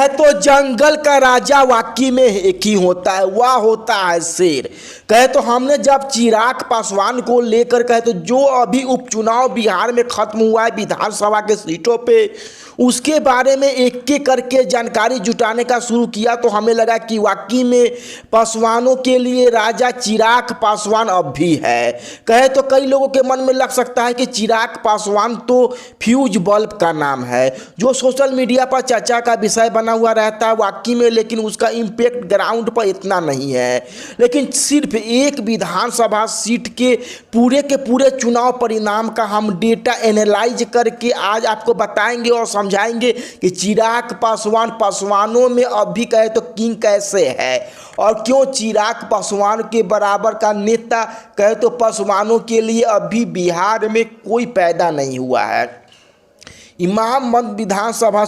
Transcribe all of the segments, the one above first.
कहे तो जंगल का राजा वाकई में एक ही होता है, वह होता है शेर। कहे तो हमने जब चिराग पासवान को लेकर कहे तो जो अभी उपचुनाव बिहार में खत्म हुआ है विधानसभा के सीटों पे, उसके बारे में एक एक करके जानकारी जुटाने का शुरू किया तो हमें लगा कि वाकई में पासवानों के लिए राजा चिराग पासवान अब भी है। कहे तो कई लोगों के मन में लग सकता है कि चिराग पासवान तो फ्यूज बल्ब का नाम है जो सोशल मीडिया पर चर्चा का विषय बना हुआ रहता है वाकई में, लेकिन उसका इम्पैक्ट ग्राउंड पर इतना नहीं है। लेकिन सिर्फ एक विधानसभा सीट के पूरे चुनाव परिणाम का हम डेटा एनालाइज करके आज आपको बताएंगे और समझाएंगे कि चिराग पासवान पासवानों में अब भी कहे तो किंग कैसे है और क्यों चिराग पासवान के बराबर का नेता कहे तो पासवानों के लिए अभी बिहार में कोई पैदा नहीं हुआ है। इमामगंज विधानसभा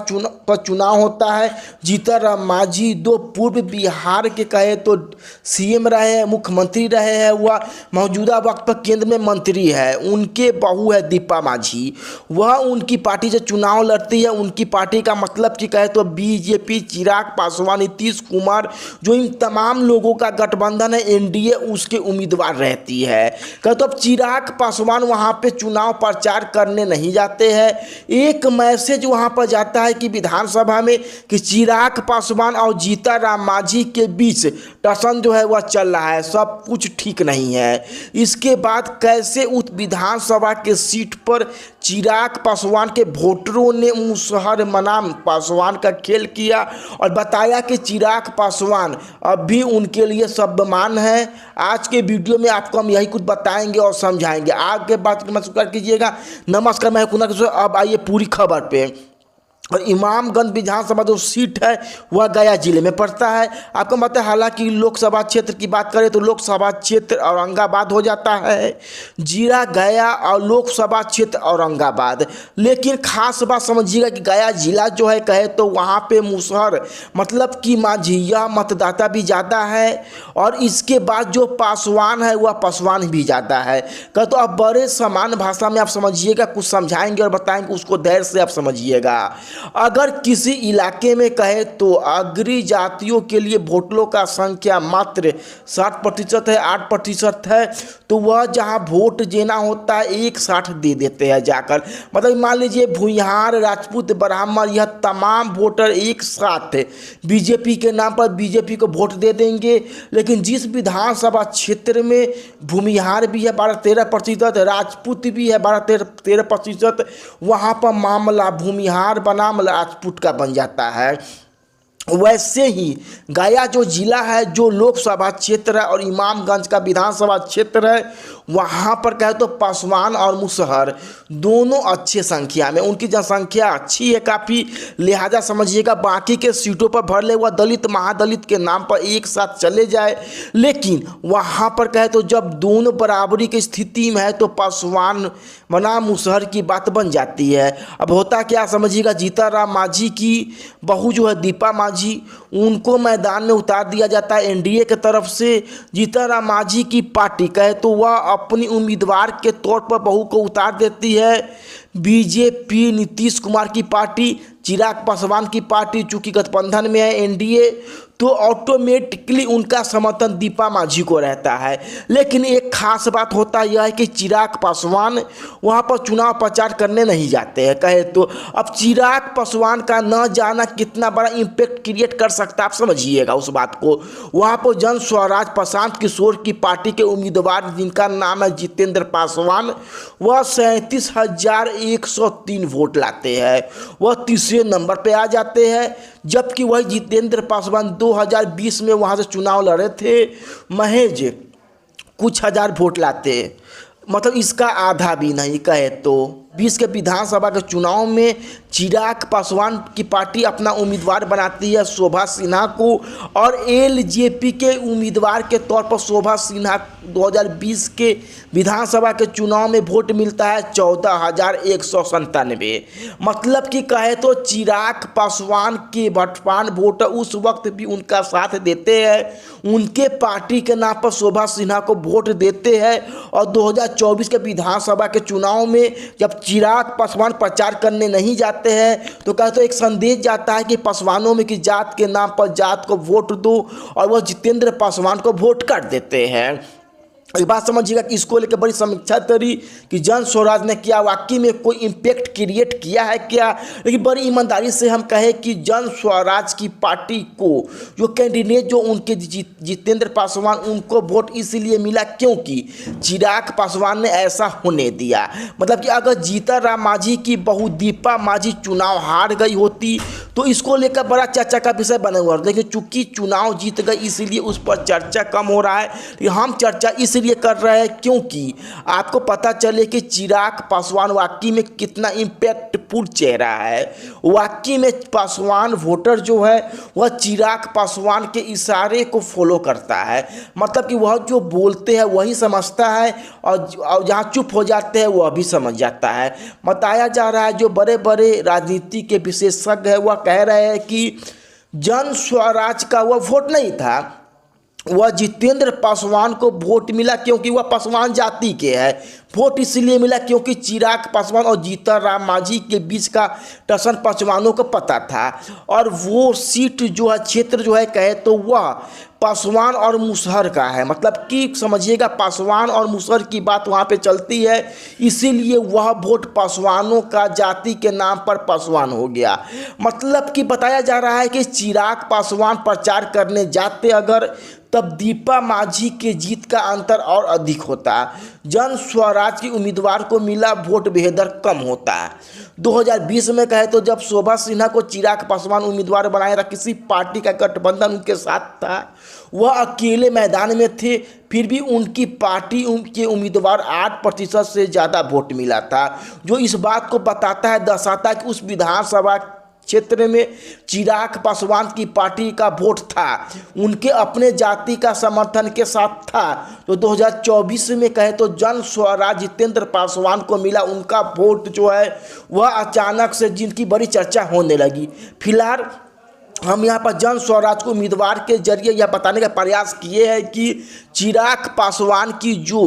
चुनाव होता है। जीतन राम मांझी दो पूर्व बिहार के कहे तो सीएम रहे हैं, मुख्यमंत्री रहे हैं, वह मौजूदा वक्त पर केंद्र में मंत्री है। उनके बहू है दीपा मांझी, वह उनकी पार्टी से चुनाव लड़ती है। उनकी पार्टी का मतलब कि कहे तो बीजेपी, चिराग पासवान, नीतीश कुमार, जो इन तमाम लोगों का गठबंधन है एनडीए, उसके उम्मीदवार रहती है। कहे तो अब चिराग पासवान वहाँ पे चुनाव प्रचार करने नहीं जाते हैं। एक मैसेज वहां पर जाता है कि विधानसभा में कि चिराग पासवान और जीतन राम मांझी के बीच टसन जो है वह चल रहा है, सब कुछ ठीक नहीं है। इसके बाद कैसे उस विधानसभा के सीट पर चिराग पासवान के वोटरों ने मुसहर बनाम पासवान का खेल किया और बताया कि चिराग पासवान अब भी उनके लिए सर्वमान्य है। आज के वीडियो में आपको हम यही कुछ बताएंगे और समझाएंगे। आगे बात करना शुरू कर कीजिएगा। नमस्कार, मैं कुनाल किशोर। अब आइए पूरी खबर पे। और इमामगंज विधानसभा जो सीट है वह गया जिले में पड़ता है। आपको पता है हालांकि लोकसभा क्षेत्र की बात करें तो लोकसभा क्षेत्र औरंगाबाद हो जाता है, जिला गया और लोकसभा क्षेत्र औरंगाबाद। लेकिन खास बात समझिएगा कि गया जिला जो है कहे तो वहाँ पे मुसहर मतलब कि मांझिया मतदाता भी ज़्यादा है और इसके बाद जो पासवान है वह पासवान भी ज़्यादा है। कहे तो अब बड़े समान भाषा में आप समझिएगा, कुछ समझाएंगे और बताएंगे, उसको धैर्य से आप समझिएगा। अगर किसी इलाके में कहे तो अग्रणी जातियों के लिए वोटरों का संख्या मात्र 60% है, 8% है, तो वह जहां वोट देना होता है 1:60 दे देते हैं जाकर। मतलब मान लीजिए भूमिहार, राजपूत, ब्राह्मण, यह तमाम वोटर एक साथ बीजेपी के नाम पर बीजेपी को वोट दे देंगे। लेकिन जिस विधानसभा क्षेत्र में भूमिहार भी है 12-13%, राजपूत भी है 12-13%, वहाँ पर मामला भूमिहार बनाम राजपूत का बन जाता है। वैसे ही गया जो जिला है, जो लोकसभा क्षेत्र है और इमामगंज का विधानसभा क्षेत्र है, वहाँ पर कहे तो पासवान और मुसहर दोनों अच्छे संख्या में, उनकी जनसंख्या अच्छी है काफ़ी, लिहाजा समझिएगा बाकी के सीटों पर भर ले वह दलित महादलित के नाम पर एक साथ चले जाए। लेकिन वहाँ पर कहे तो जब दोनों बराबरी की स्थिति में है तो पासवान बनाम मुसहर की बात बन जाती है। अब होता क्या समझिएगा, जीतन राम मांझी की बहू जो है दीपा मांझी, उनको मैदान में उतार दिया जाता है एनडीए की तरफ से। जीतन राम मांझी की पार्टी कहे तो वह अपनी उम्मीदवार के तौर पर बहू को उतार देती है। बीजेपी नीतीश कुमार की पार्टी, चिराग पासवान की पार्टी चूंकि गठबंधन में है एनडीए, तो ऑटोमेटिकली उनका समर्थन दीपा मांझी को रहता है। लेकिन एक खास बात होता यह है कि चिराग पासवान वहाँ पर चुनाव प्रचार करने नहीं जाते हैं। कहे तो अब चिराग पासवान का न जाना कितना बड़ा इम्पैक्ट क्रिएट कर सकता है, आप समझिएगा उस बात को। वहाँ पर जन स्वराज प्रशांत किशोर की पार्टी के उम्मीदवार जिनका नाम है जितेंद्र पासवान, वह 37,103 वोट लाते हैं, वह तीसरे नंबर पे आ जाते हैं। जबकि वही जितेंद्र पासवान 2020 में वहाँ से चुनाव लड़े थे, महज कुछ हजार वोट लाते, मतलब इसका आधा भी नहीं। कहे तो 20 के विधानसभा के चुनाव में चिराग पासवान की पार्टी अपना उम्मीदवार बनाती है शोभा सिन्हा को, और एलजेपी के उम्मीदवार के तौर पर शोभा सिन्हा 2020 के विधानसभा के चुनाव में वोट मिलता है 14,197। मतलब कि कहे तो चिराग पासवान के भटपान वोटर उस वक्त भी उनका साथ देते हैं, उनके पार्टी के नाम पर शोभा सिन्हा को वोट देते हैं। और 2024 के विधानसभा के चुनाव में जब चिराग पासवान प्रचार करने नहीं जाते हैं तो कहते तो एक संदेश जाता है कि पासवानों में कि जात के नाम पर जात को वोट दो, और वह जितेंद्र पासवान को वोट कर देते हैं। एक बात समझिएगा कि इसको लेकर बड़ी समीक्षा करी कि जन स्वराज ने क्या वाकई में कोई इम्पैक्ट क्रिएट किया है क्या। लेकिन बड़ी ईमानदारी से हम कहें कि जन स्वराज की पार्टी को जो कैंडिडेट जो उनके जितेंद्र पासवान उनको वोट इसलिए मिला क्योंकि चिराग पासवान ने ऐसा होने दिया। मतलब कि अगर जीतन राम मांझी की बहू दीपा मांझी चुनाव हार गई होती तो इसको लेकर बड़ा चर्चा का विषय बना हुआ, लेकिन चूंकि चुनाव जीत गई इसलिए उस पर चर्चा कम हो रहा है। लेकिन हम चर्चा इसलिए कर रहे हैं क्योंकि आपको पता चले कि चिराग पासवान वाकई में कितना इम्पैक्टफुल चेहरा है। वाकई में पासवान वोटर जो है वह चिराग पासवान के इशारे को फॉलो करता है। मतलब कि वह जो बोलते हैं वही समझता है, और जहाँ चुप हो जाते हैं वह भी समझ जाता है। बताया जा रहा है जो बड़े बड़े राजनीति के विशेषज्ञ है वह कह रहे हैं कि जन स्वराज का वह वोट नहीं था, वह जितेंद्र पासवान को वोट मिला क्योंकि वह पासवान जाति के हैं। वोट इसलिए मिला क्योंकि चिराग पासवान और जीतन राम मांझी के बीच का टसन पासवानों को पता था, और वो सीट जो है क्षेत्र जो है कहे तो वह पासवान और मुसहर का है। मतलब कि समझिएगा पासवान और मुसहर की बात वहाँ पे चलती है, इसीलिए वह वोट पासवानों का जाति के नाम पर पासवान हो गया। मतलब कि बताया जा रहा है कि चिराग पासवान प्रचार करने जाते अगर तब दीपा मांझी के जीत का अंतर और अधिक होता। जन स्वराज की उम्मीदवार को मिला वोट बेहतर कम होता है। 2020 में कहे तो जब शोभा सिन्हा को चिराग पासवान उम्मीदवार बनाया था, किसी पार्टी का गठबंधन उनके साथ था, वह अकेले मैदान में थे, फिर भी उनकी पार्टी उनके उम्मीदवार 8% से ज़्यादा वोट मिला था, जो इस बात को बताता है दर्शाता है कि उस विधानसभा क्षेत्र में चिराग पासवान की पार्टी का वोट था, उनके अपने जाति का समर्थन के साथ था। तो 2024 में कहे तो जन स्वराज जितेंद्र पासवान को मिला उनका वोट जो है वह अचानक से जिनकी बड़ी चर्चा होने लगी। फिलहाल हम यहाँ पर जन स्वराज को उम्मीदवार के जरिए यह बताने का प्रयास किए हैं कि चिराग पासवान की जो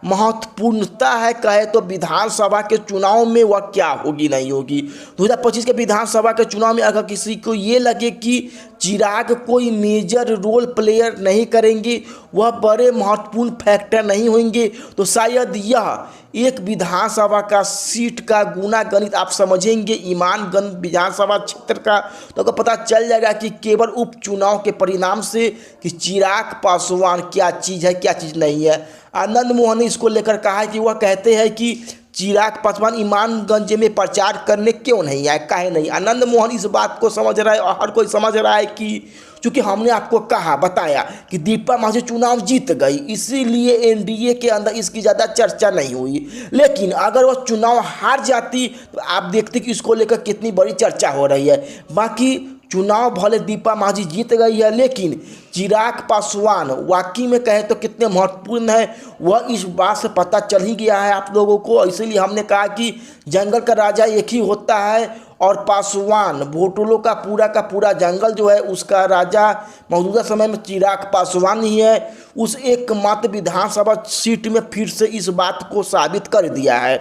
महत्वपूर्णता है कहे तो विधानसभा के चुनाव में वह क्या होगी नहीं होगी। 2025 के विधानसभा के चुनाव में अगर किसी को ये लगे कि चिराग कोई मेजर रोल प्लेयर नहीं करेंगे, वह बड़े महत्वपूर्ण फैक्टर नहीं होंगे, तो शायद यह एक विधानसभा का सीट का गुना गणित आप समझेंगे ईमानगंज विधानसभा क्षेत्र का, तो आपको पता चल जाएगा कि केवल उपचुनाव के परिणाम से कि चिराग पासवान क्या चीज़ है क्या चीज़ नहीं है। आनंद मोहन ने इसको लेकर कहा है कि वह कहते हैं कि चिराग पासवान ईमानगंज में प्रचार करने क्यों नहीं आए, काहे नहीं। आनंद मोहन इस बात को समझ रहा है और हर कोई समझ रहा है कि चूँकि हमने आपको कहा बताया कि दीपा मांझी चुनाव जीत गई, इसीलिए एनडीए के अंदर इसकी ज़्यादा चर्चा नहीं हुई। लेकिन अगर वह चुनाव हार जाती तो आप देखते कि इसको लेकर कितनी बड़ी चर्चा हो रही है। बाकी चुनाव भले दीपा मांझी जीत गई है, लेकिन चिराग पासवान वाकई में कहे तो कितने महत्वपूर्ण है वह इस बात से पता चल ही गया है आप लोगों को। इसीलिए हमने कहा कि जंगल का राजा एक ही होता है, और पासवान भोटों का पूरा जंगल जो है उसका राजा मौजूदा समय में चिराग पासवान ही है। उस एकमात्र विधानसभा सीट में फिर से इस बात को साबित कर दिया है।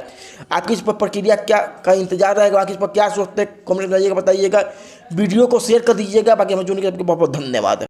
आपकी इस पर प्रक्रिया क्या का इंतजार रहेगा, बाकी इस पर क्या सोचते हैं कमेंट में बताइएगा। वीडियो को शेयर कर दीजिएगा। बाकी हमें जुड़ने के लिए बहुत बहुत धन्यवाद।